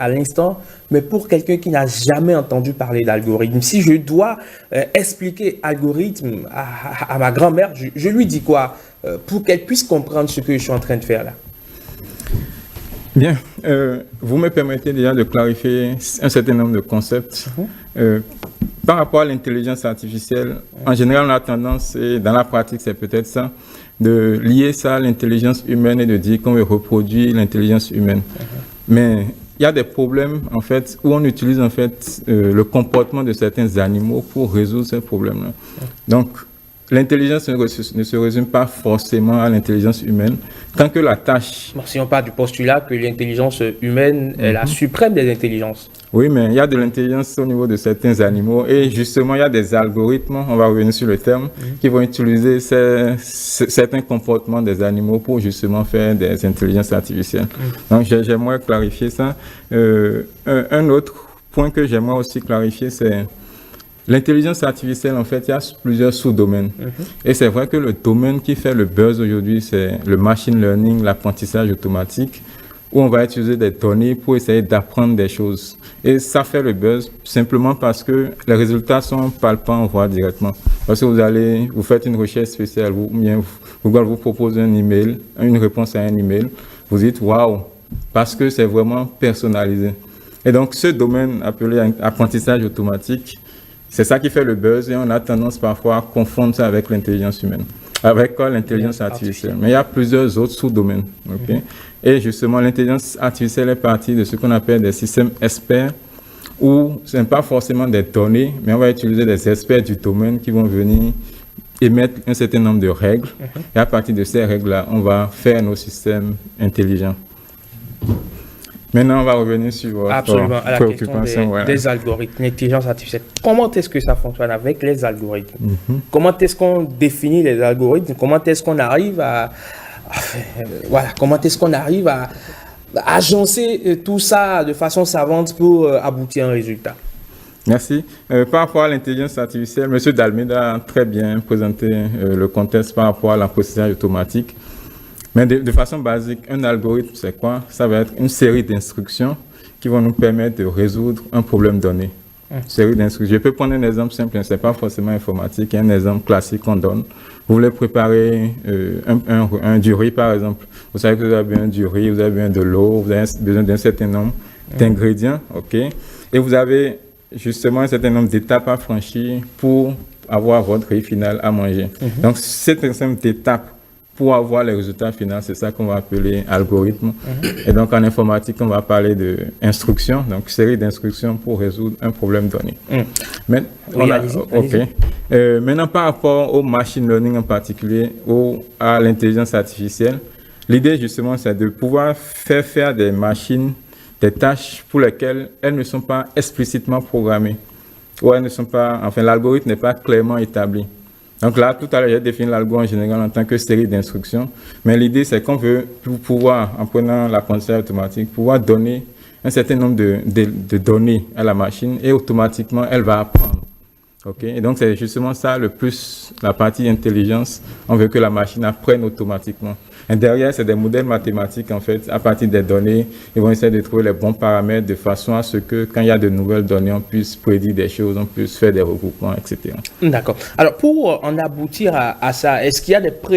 à l'instant, mais pour quelqu'un qui n'a jamais entendu parler d'algorithme, si je dois expliquer algorithme à ma grand-mère, je lui dis quoi pour qu'elle puisse comprendre ce que je suis en train de faire là? Bien, vous me permettez déjà de clarifier un certain nombre de concepts. Par rapport à l'intelligence artificielle, en général, on a tendance, et dans la pratique, c'est peut-être ça, de lier ça à l'intelligence humaine et de dire qu'on veut reproduire l'intelligence humaine. Mais il y a des problèmes, en fait, où on utilise, en fait, le comportement de certains animaux pour résoudre ces problèmes-là. Donc, l'intelligence ne se résume pas forcément à l'intelligence humaine, tant que la tâche... Bon, si on part du postulat que l'intelligence humaine est la suprême des intelligences. Oui, mais il y a de l'intelligence au niveau de certains animaux et justement, il y a des algorithmes, on va revenir sur le terme, qui vont utiliser certains comportements des animaux pour justement faire des intelligences artificielles. Donc, j'aimerais clarifier ça. Un autre point que j'aimerais aussi clarifier, c'est l'intelligence artificielle, en fait, il y a plusieurs sous-domaines. Et c'est vrai que le domaine qui fait le buzz aujourd'hui, c'est le machine learning, l'apprentissage automatique, où on va utiliser des données pour essayer d'apprendre des choses. Et ça fait le buzz simplement parce que les résultats sont palpants, on voit directement. Parce que vous faites une recherche spéciale, Google vous propose un email, une réponse à un email, vous dites waouh, parce que c'est vraiment personnalisé. Et donc, ce domaine appelé apprentissage automatique, c'est ça qui fait le buzz et on a tendance parfois à confondre ça avec l'intelligence humaine, avec l'intelligence artificielle. Mais il y a plusieurs autres sous-domaines. Okay? Et justement, l'intelligence artificielle est partie de ce qu'on appelle des systèmes experts, où ce n'est pas forcément des données, mais on va utiliser des experts du domaine qui vont venir émettre un certain nombre de règles. Et à partir de ces règles-là, on va faire nos systèmes intelligents. Maintenant, on va revenir sur votre à la question des algorithmes, l'intelligence artificielle. Comment est-ce que ça fonctionne avec les algorithmes? Comment est-ce qu'on définit les algorithmes? Comment est-ce qu'on arrive comment est-ce qu'on arrive à agencer tout ça de façon savante pour aboutir à un résultat? Merci. Par rapport à l'intelligence artificielle, M. D'Almeida a très bien présenté le contexte par rapport à l'apprentissage automatique. Mais de façon basique, un algorithme, c'est quoi? Ça va être une série d'instructions qui vont nous permettre de résoudre un problème donné. Série d'instructions. Je peux prendre un exemple simple, ce n'est pas forcément informatique, un exemple classique qu'on donne. Vous voulez préparer du riz, par exemple. Vous savez que vous avez besoin du riz, vous avez besoin de l'eau, vous avez besoin d'un certain nombre d'ingrédients, ok? Et vous avez justement un certain nombre d'étapes à franchir pour avoir votre riz final à manger. Donc, cet ensemble d'étapes pour avoir les résultats finaux, c'est ça qu'on va appeler algorithme. Et donc, en informatique, on va parler d'instructions, donc série d'instructions pour résoudre un problème donné. Maintenant, par rapport au machine learning en particulier, ou à l'intelligence artificielle, l'idée, justement, c'est de pouvoir faire des machines des tâches pour lesquelles elles ne sont pas explicitement programmées. Ou elles ne sont pas, enfin, l'algorithme n'est pas clairement établi. Donc là, tout à l'heure, j'ai défini l'algo en général en tant que série d'instructions. Mais l'idée, c'est qu'on veut pouvoir, en prenant l'apprentissage automatique, pouvoir donner un certain nombre de données à la machine et automatiquement, elle va apprendre. Okay? Et donc, c'est justement ça le plus, la partie intelligence. On veut que la machine apprenne automatiquement. Et derrière, c'est des modèles mathématiques, en fait, à partir des données. Ils vont essayer de trouver les bons paramètres de façon à ce que, quand il y a de nouvelles données, on puisse prédire des choses, on puisse faire des regroupements, etc. D'accord. Alors, pour en aboutir à ça, est-ce qu'il y a des